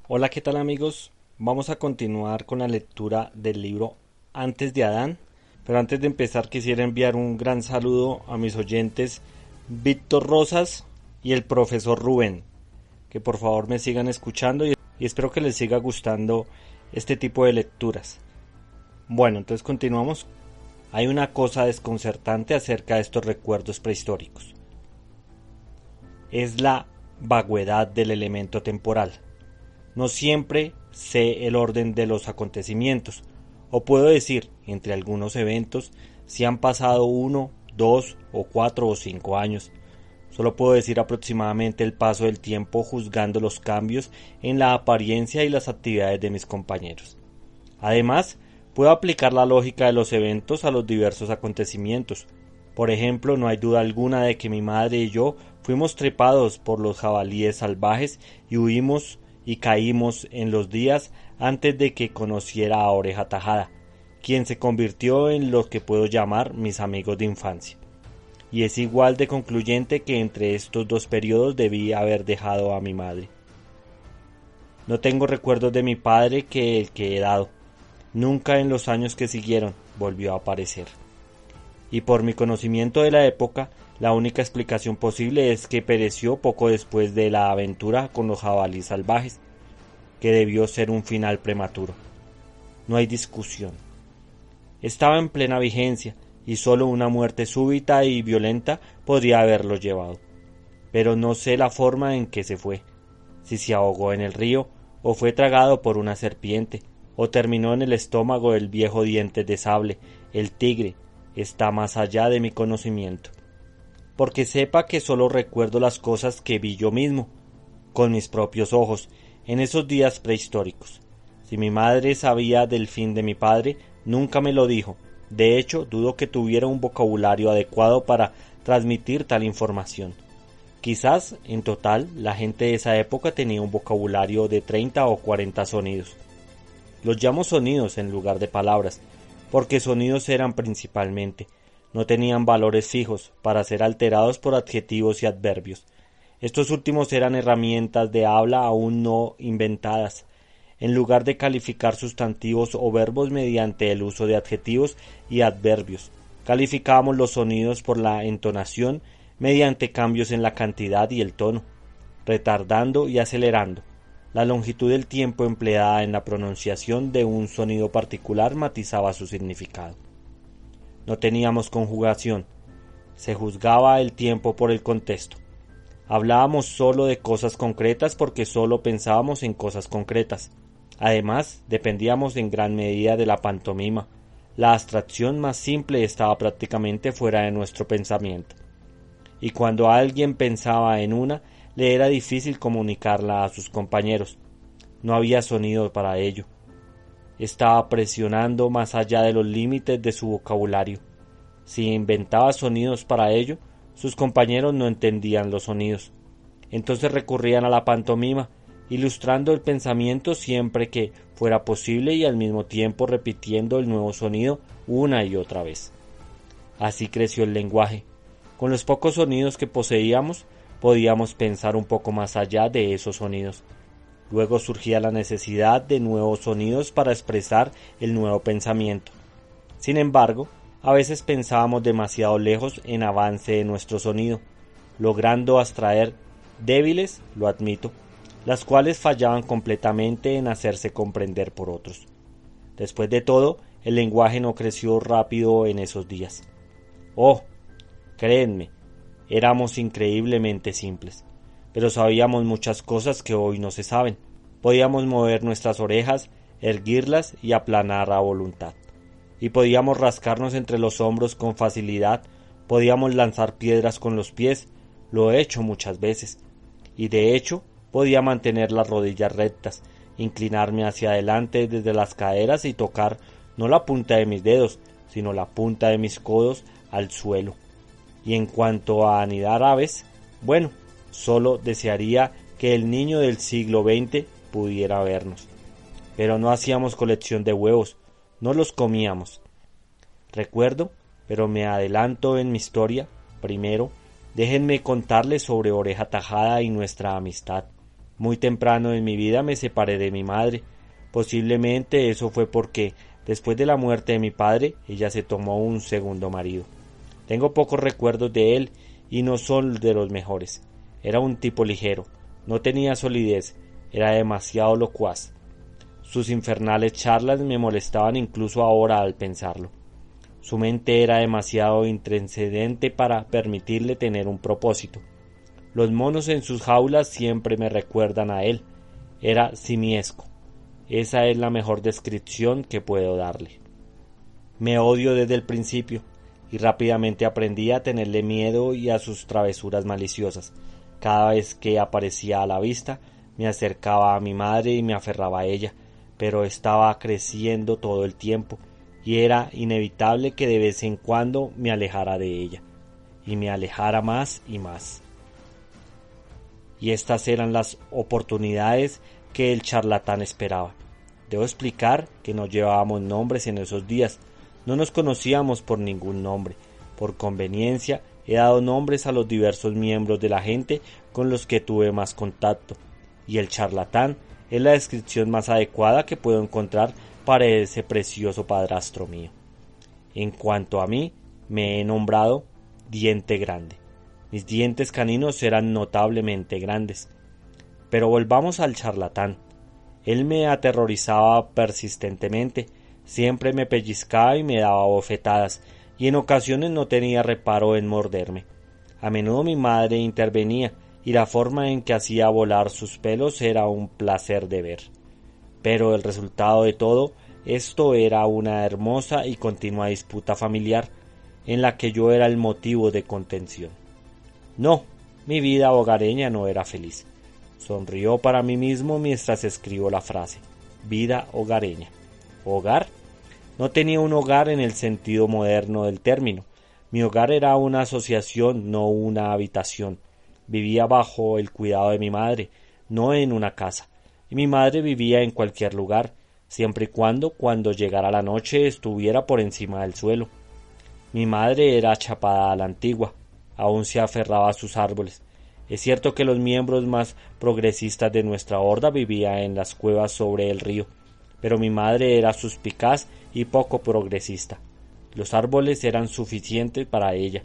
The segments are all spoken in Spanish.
Hola, ¿qué tal amigos? Vamos a continuar con la lectura del libro Antes de Adán, pero antes de empezar quisiera enviar un gran saludo a mis oyentes Víctor Rosas y el profesor Rubén, que por favor me sigan escuchando y espero que les siga gustando este tipo de lecturas. Bueno, entonces continuamos. Hay una cosa desconcertante acerca de estos recuerdos prehistóricos. Es la vaguedad del elemento temporal. No siempre sé el orden de los acontecimientos, o puedo decir, entre algunos eventos, si han pasado 1, 2 o 4 o 5 años. Solo puedo decir aproximadamente el paso del tiempo juzgando los cambios en la apariencia y las actividades de mis compañeros. Además, puedo aplicar la lógica de los eventos a los diversos acontecimientos. Por ejemplo, no hay duda alguna de que mi madre y yo fuimos trepados por los jabalíes salvajes y huimos y caímos en los días antes de que conociera a Oreja Tajada, quien se convirtió en lo que puedo llamar mis amigos de infancia. Y es igual de concluyente que entre estos dos periodos debí haber dejado a mi madre. No tengo recuerdos de mi padre que el que he dado. Nunca en los años que siguieron volvió a aparecer. Y por mi conocimiento de la época, la única explicación posible es que pereció poco después de la aventura con los jabalíes salvajes, que debió ser un final prematuro. No hay discusión. Estaba en plena vigencia y solo una muerte súbita y violenta podría haberlo llevado. Pero no sé la forma en que se fue, si se ahogó en el río o fue tragado por una serpiente o terminó en el estómago del viejo dientes de sable, el tigre. Está más allá de mi conocimiento. Porque sepa que solo recuerdo las cosas que vi yo mismo, con mis propios ojos, en esos días prehistóricos. Si mi madre sabía del fin de mi padre, nunca me lo dijo. De hecho, dudo que tuviera un vocabulario adecuado para transmitir tal información. Quizás, en total, la gente de esa época tenía un vocabulario de 30 o 40 sonidos. Los llamo sonidos en lugar de palabras, porque sonidos eran principalmente. No tenían valores fijos para ser alterados por adjetivos y adverbios. Estos últimos eran herramientas de habla aún no inventadas. En lugar de calificar sustantivos o verbos mediante el uso de adjetivos y adverbios, calificábamos los sonidos por la entonación mediante cambios en la cantidad y el tono, retardando y acelerando. La longitud del tiempo empleada en la pronunciación de un sonido particular matizaba su significado. No teníamos conjugación. Se juzgaba el tiempo por el contexto. Hablábamos solo de cosas concretas porque solo pensábamos en cosas concretas. Además, dependíamos en gran medida de la pantomima. La abstracción más simple estaba prácticamente fuera de nuestro pensamiento. Y cuando alguien pensaba en una, le era difícil comunicarla a sus compañeros. No había sonido para ello. Estaba presionando más allá de los límites de su vocabulario. Si inventaba sonidos para ello, sus compañeros no entendían los sonidos. Entonces recurrían a la pantomima, ilustrando el pensamiento siempre que fuera posible y al mismo tiempo repitiendo el nuevo sonido una y otra vez. Así creció el lenguaje. Con los pocos sonidos que poseíamos, podíamos pensar un poco más allá de esos sonidos. Luego surgía la necesidad de nuevos sonidos para expresar el nuevo pensamiento. Sin embargo, a veces pensábamos demasiado lejos en avance de nuestro sonido, logrando abstraer débiles, lo admito, las cuales fallaban completamente en hacerse comprender por otros. Después de todo, el lenguaje no creció rápido en esos días. Oh, créanme, éramos increíblemente simples, pero sabíamos muchas cosas que hoy no se saben. Podíamos mover nuestras orejas, erguirlas y aplanar a voluntad. Y podíamos rascarnos entre los hombros con facilidad, podíamos lanzar piedras con los pies, lo he hecho muchas veces. Y de hecho, podía mantener las rodillas rectas, inclinarme hacia adelante desde las caderas y tocar no la punta de mis dedos, sino la punta de mis codos al suelo. Y en cuanto a anidar aves, bueno, solo desearía que el niño del siglo XX pudiera vernos. Pero no hacíamos colección de huevos, no los comíamos. Recuerdo, pero me adelanto en mi historia, primero, déjenme contarles sobre Oreja Tajada y nuestra amistad. Muy temprano en mi vida me separé de mi madre. Posiblemente eso fue porque, después de la muerte de mi padre, ella se tomó un segundo marido. Tengo pocos recuerdos de él y no son de los mejores. Era un tipo ligero, no tenía solidez, era demasiado locuaz. Sus infernales charlas me molestaban incluso ahora al pensarlo. Su mente era demasiado intrascendente para permitirle tener un propósito. Los monos en sus jaulas siempre me recuerdan a él. Era simiesco. Esa es la mejor descripción que puedo darle. Me odio desde el principio y rápidamente aprendí a tenerle miedo y a sus travesuras maliciosas. Cada vez que aparecía a la vista, me acercaba a mi madre y me aferraba a ella, pero estaba creciendo todo el tiempo y era inevitable que de vez en cuando me alejara de ella, y me alejara más y más. Y estas eran las oportunidades que el charlatán esperaba. Debo explicar que no llevábamos nombres en esos días, no nos conocíamos por ningún nombre. Por conveniencia he dado nombres a los diversos miembros de la gente con los que tuve más contacto, y el charlatán es la descripción más adecuada que puedo encontrar para ese precioso padrastro mío. En cuanto a mí, me he nombrado Diente Grande. Mis dientes caninos eran notablemente grandes. Pero volvamos al charlatán. Él me aterrorizaba persistentemente, siempre me pellizcaba y me daba bofetadas, y en ocasiones no tenía reparo en morderme. A menudo mi madre intervenía, y la forma en que hacía volar sus pelos era un placer de ver. Pero el resultado de todo esto era una hermosa y continua disputa familiar, en la que yo era el motivo de contención. No, mi vida hogareña no era feliz. Sonrió para mí mismo mientras escribo la frase, vida hogareña. ¿Hogar? No tenía un hogar en el sentido moderno del término. Mi hogar era una asociación, no una habitación. Vivía bajo el cuidado de mi madre, no en una casa. Y mi madre vivía en cualquier lugar, siempre y cuando llegara la noche estuviera por encima del suelo. Mi madre era chapada a la antigua, aún se aferraba a sus árboles. Es cierto que los miembros más progresistas de nuestra horda vivían en las cuevas sobre el río, pero mi madre era suspicaz y poco progresista. Los árboles eran suficientes para ella.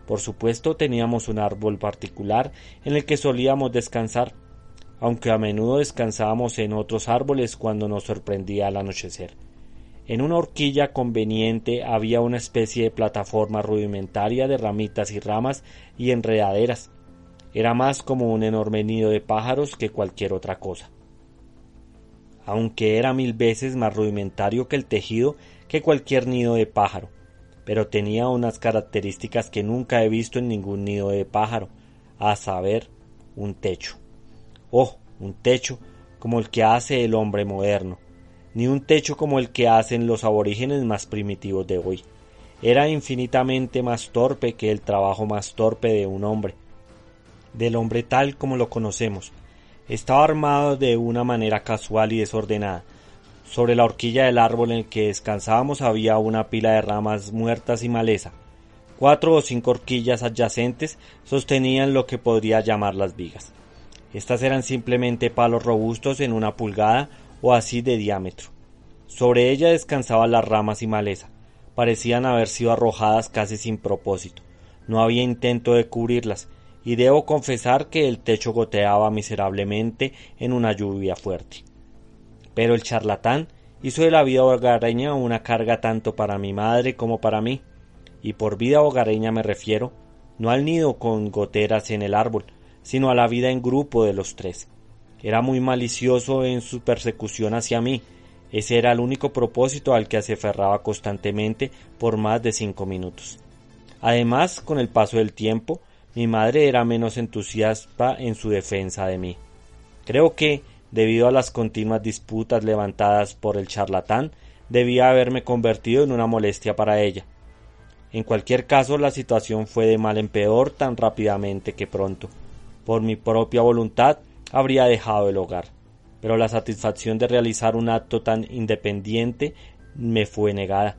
Por supuesto teníamos un árbol particular en el que solíamos descansar, aunque a menudo descansábamos en otros árboles cuando nos sorprendía al anochecer. En una horquilla conveniente había una especie de plataforma rudimentaria de ramitas y ramas y enredaderas. Era más como un enorme nido de pájaros que cualquier otra cosa. Aunque era 1000 veces más rudimentario que el tejido que cualquier nido de pájaro, pero tenía unas características que nunca he visto en ningún nido de pájaro, a saber, un techo. Oh, un techo como el que hace el hombre moderno, ni un techo como el que hacen los aborígenes más primitivos de hoy. Era infinitamente más torpe que el trabajo más torpe de un hombre, del hombre tal como lo conocemos. Estaba armado de una manera casual y desordenada. Sobre la horquilla del árbol en el que descansábamos había una pila de ramas muertas y maleza. 4 o 5 horquillas adyacentes sostenían lo que podría llamar las vigas. Estas eran simplemente palos robustos en 1 pulgada o así de diámetro. Sobre ella descansaban las ramas y maleza. Parecían haber sido arrojadas casi sin propósito. No había intento de cubrirlas, y debo confesar que el techo goteaba miserablemente en una lluvia fuerte. Pero el charlatán hizo de la vida hogareña una carga tanto para mi madre como para mí, y por vida hogareña me refiero, no al nido con goteras en el árbol, sino a la vida en grupo de los 3. Era muy malicioso en su persecución hacia mí. Ese era el único propósito al que se aferraba constantemente por más de 5 minutos. Además, con el paso del tiempo, mi madre era menos entusiasta en su defensa de mí. Creo que, debido a las continuas disputas levantadas por el charlatán, debía haberme convertido en una molestia para ella. En cualquier caso, la situación fue de mal en peor tan rápidamente que pronto. Por mi propia voluntad, habría dejado el hogar, pero la satisfacción de realizar un acto tan independiente me fue negada.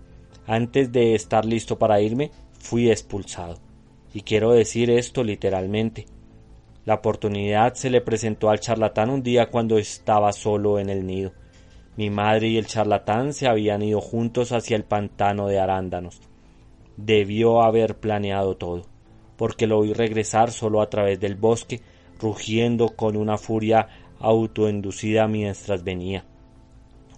Antes de estar listo para irme, fui expulsado. Y quiero decir esto literalmente. La oportunidad se le presentó al charlatán un día cuando estaba solo en el nido. Mi madre y el charlatán se habían ido juntos hacia el pantano de arándanos. Debió haber planeado todo, porque lo vi regresar solo a través del bosque, rugiendo con una furia autoinducida mientras venía.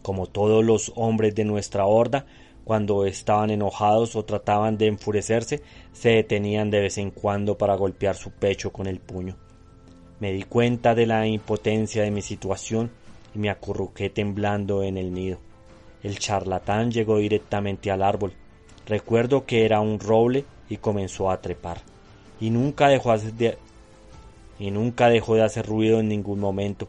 Como todos los hombres de nuestra horda, cuando estaban enojados o trataban de enfurecerse, se detenían de vez en cuando para golpear su pecho con el puño. Me di cuenta de la impotencia de mi situación y me acurruqué temblando en el nido. El charlatán llegó directamente al árbol. Recuerdo que era un roble y comenzó a trepar. Y nunca dejó de hacer ruido en ningún momento.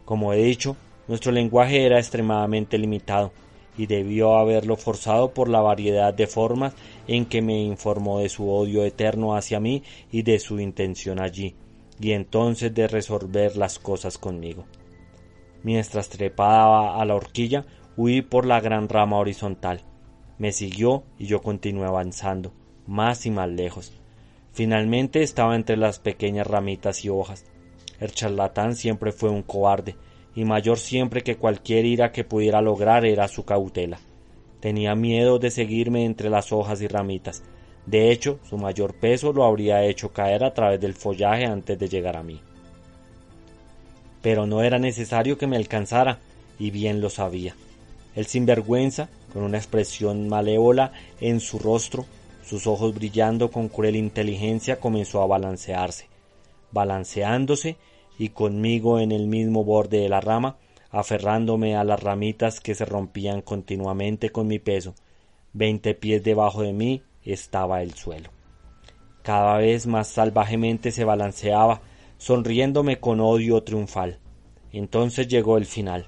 Como he dicho, nuestro lenguaje era extremadamente limitado y debió haberlo forzado por la variedad de formas en que me informó de su odio eterno hacia mí y de su intención allí, y entonces de resolver las cosas conmigo. Mientras trepaba a la horquilla, huí por la gran rama horizontal. Me siguió y yo continué avanzando, más y más lejos. Finalmente estaba entre las pequeñas ramitas y hojas. El charlatán siempre fue un cobarde, y mayor siempre que cualquier ira que pudiera lograr era su cautela. Tenía miedo de seguirme entre las hojas y ramitas. De hecho, su mayor peso lo habría hecho caer a través del follaje antes de llegar a mí. Pero no era necesario que me alcanzara, y bien lo sabía. El sinvergüenza, con una expresión malévola en su rostro, sus ojos brillando con cruel inteligencia, comenzó a balancearse. Balanceándose, y conmigo en el mismo borde de la rama, aferrándome a las ramitas que se rompían continuamente con mi peso. 20 pies debajo de mí estaba el suelo. Cada vez más salvajemente se balanceaba, sonriéndome con odio triunfal. Entonces llegó el final.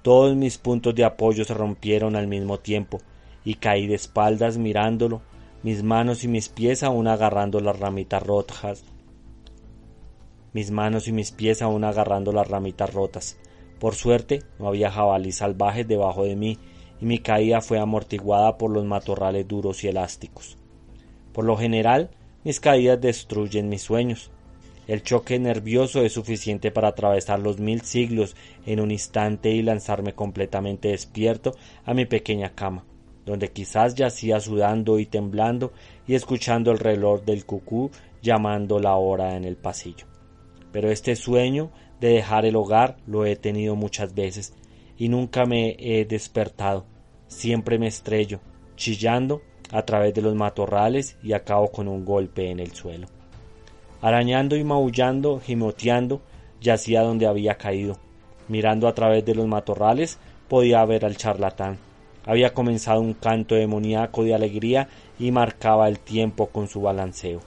Todos mis puntos de apoyo se rompieron al mismo tiempo, y caí de espaldas mirándolo, mis manos y mis pies aún agarrando las ramitas rotas. Por suerte, no había jabalí salvajes debajo de mí, y mi caída fue amortiguada por los matorrales duros y elásticos. Por lo general, mis caídas destruyen mis sueños. El choque nervioso es suficiente para atravesar los 1000 siglos en un instante y lanzarme completamente despierto a mi pequeña cama, donde quizás yacía sudando y temblando y escuchando el reloj del cucú llamando la hora en el pasillo. Pero este sueño de dejar el hogar lo he tenido muchas veces y nunca me he despertado. Siempre me estrello, chillando, a través de los matorrales y acabo con un golpe en el suelo. Arañando y maullando, gimoteando, yacía donde había caído. Mirando a través de los matorrales podía ver al charlatán. Había comenzado un canto demoníaco de alegría y marcaba el tiempo con su balanceo.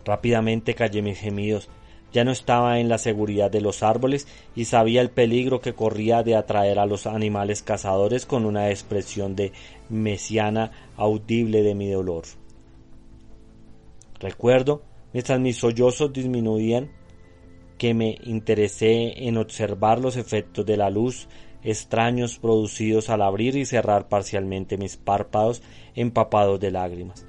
Rápidamente callé mis gemidos. Ya no estaba en la seguridad de los árboles y sabía el peligro que corría de atraer a los animales cazadores con una expresión de mesiana audible de mi dolor. Recuerdo, mientras mis sollozos disminuían, que me interesé en observar los efectos de la luz extraños producidos al abrir y cerrar parcialmente mis párpados empapados de lágrimas.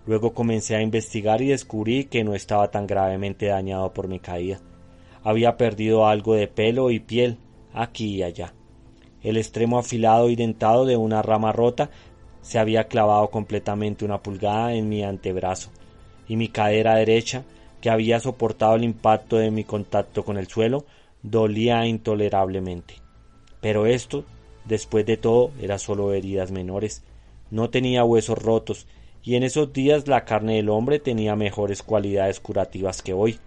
Luego comencé a investigar y descubrí que no estaba tan gravemente dañado por mi caída. Había perdido algo de pelo y piel, aquí y allá. El extremo afilado y dentado de una rama rota se había clavado completamente 1 pulgada en mi antebrazo, y mi cadera derecha, que había soportado el impacto de mi contacto con el suelo, dolía intolerablemente. Pero esto, después de todo, era solo heridas menores. No tenía huesos rotos, y en esos días la carne del hombre tenía mejores cualidades curativas que hoy.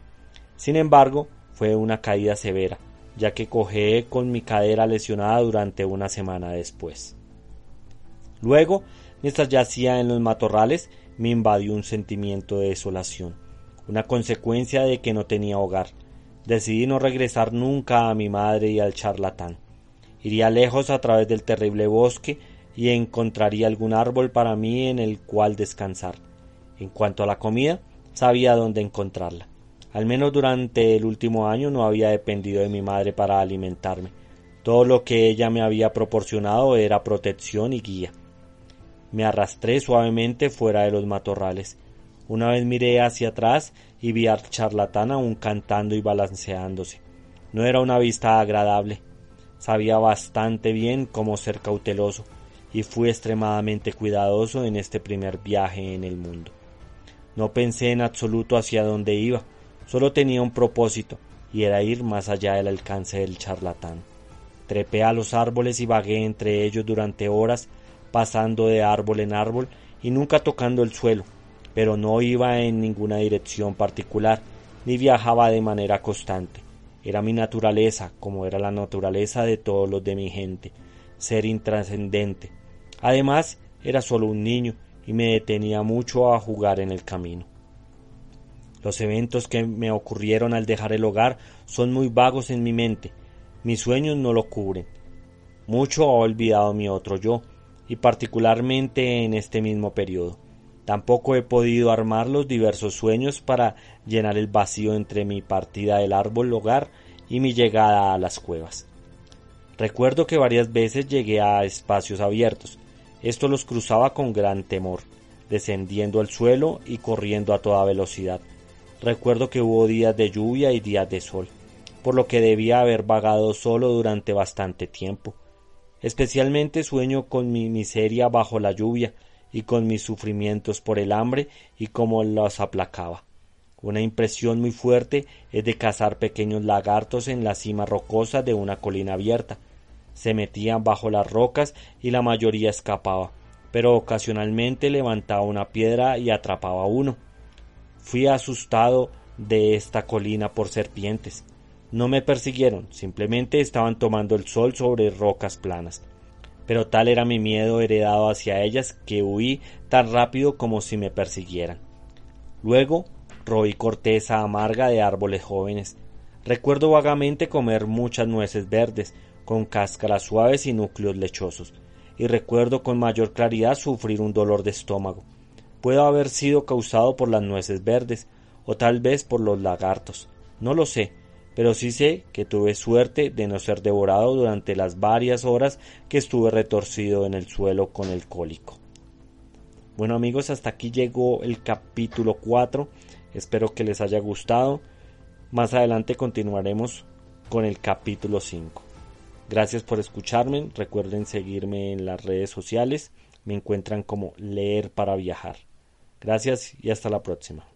Sin embargo, fue una caída severa, ya que cojeé con mi cadera lesionada durante 1 semana después. Luego, mientras yacía en los matorrales, me invadió un sentimiento de desolación, una consecuencia de que no tenía hogar. Decidí no regresar nunca a mi madre y al charlatán. Iría lejos a través del terrible bosque y encontraría algún árbol para mí en el cual descansar. En cuanto a la comida, sabía dónde encontrarla. Al menos durante el último año no había dependido de mi madre para alimentarme. Todo lo que ella me había proporcionado era protección y guía. Me arrastré suavemente fuera de los matorrales. Una vez miré hacia atrás y vi al charlatán aún cantando y balanceándose. No era una vista agradable. Sabía bastante bien cómo ser cauteloso, y fui extremadamente cuidadoso en este primer viaje en el mundo. No pensé en absoluto hacia dónde iba, solo tenía un propósito, y era ir más allá del alcance del charlatán. Trepé a los árboles y vagué entre ellos durante horas, pasando de árbol en árbol y nunca tocando el suelo, pero no iba en ninguna dirección particular, ni viajaba de manera constante. Era mi naturaleza, como era la naturaleza de todos los de mi gente, ser intrascendente. Además, era solo un niño y me detenía mucho a jugar en el camino. Los eventos que me ocurrieron al dejar el hogar son muy vagos en mi mente. Mis sueños no lo cubren. Mucho ha olvidado mi otro yo, y particularmente en este mismo periodo. Tampoco he podido armar los diversos sueños para llenar el vacío entre mi partida del árbol hogar y mi llegada a las cuevas. Recuerdo que varias veces llegué a espacios abiertos. Esto los cruzaba con gran temor, descendiendo al suelo y corriendo a toda velocidad. Recuerdo que hubo días de lluvia y días de sol, por lo que debía haber vagado solo durante bastante tiempo. Especialmente sueño con mi miseria bajo la lluvia y con mis sufrimientos por el hambre y cómo los aplacaba. Una impresión muy fuerte es de cazar pequeños lagartos en la cima rocosa de una colina abierta. Se metían bajo las rocas y la mayoría escapaba, pero ocasionalmente levantaba una piedra y atrapaba uno. Fui asustado de esta colina por serpientes. No me persiguieron, simplemente estaban tomando el sol sobre rocas planas. Pero tal era mi miedo heredado hacia ellas que huí tan rápido como si me persiguieran. Luego roí corteza amarga de árboles jóvenes. Recuerdo vagamente comer muchas nueces verdes, con cáscaras suaves y núcleos lechosos, y recuerdo con mayor claridad sufrir un dolor de estómago. Puede haber sido causado por las nueces verdes, o tal vez por los lagartos. No lo sé, pero sí sé que tuve suerte de no ser devorado durante las varias horas que estuve retorcido en el suelo con el cólico. Bueno amigos, hasta aquí llegó el capítulo 4. Espero que les haya gustado. Más adelante continuaremos con el capítulo 5. Gracias por escucharme. Recuerden seguirme en las redes sociales. Me encuentran como Leer para Viajar. Gracias y hasta la próxima.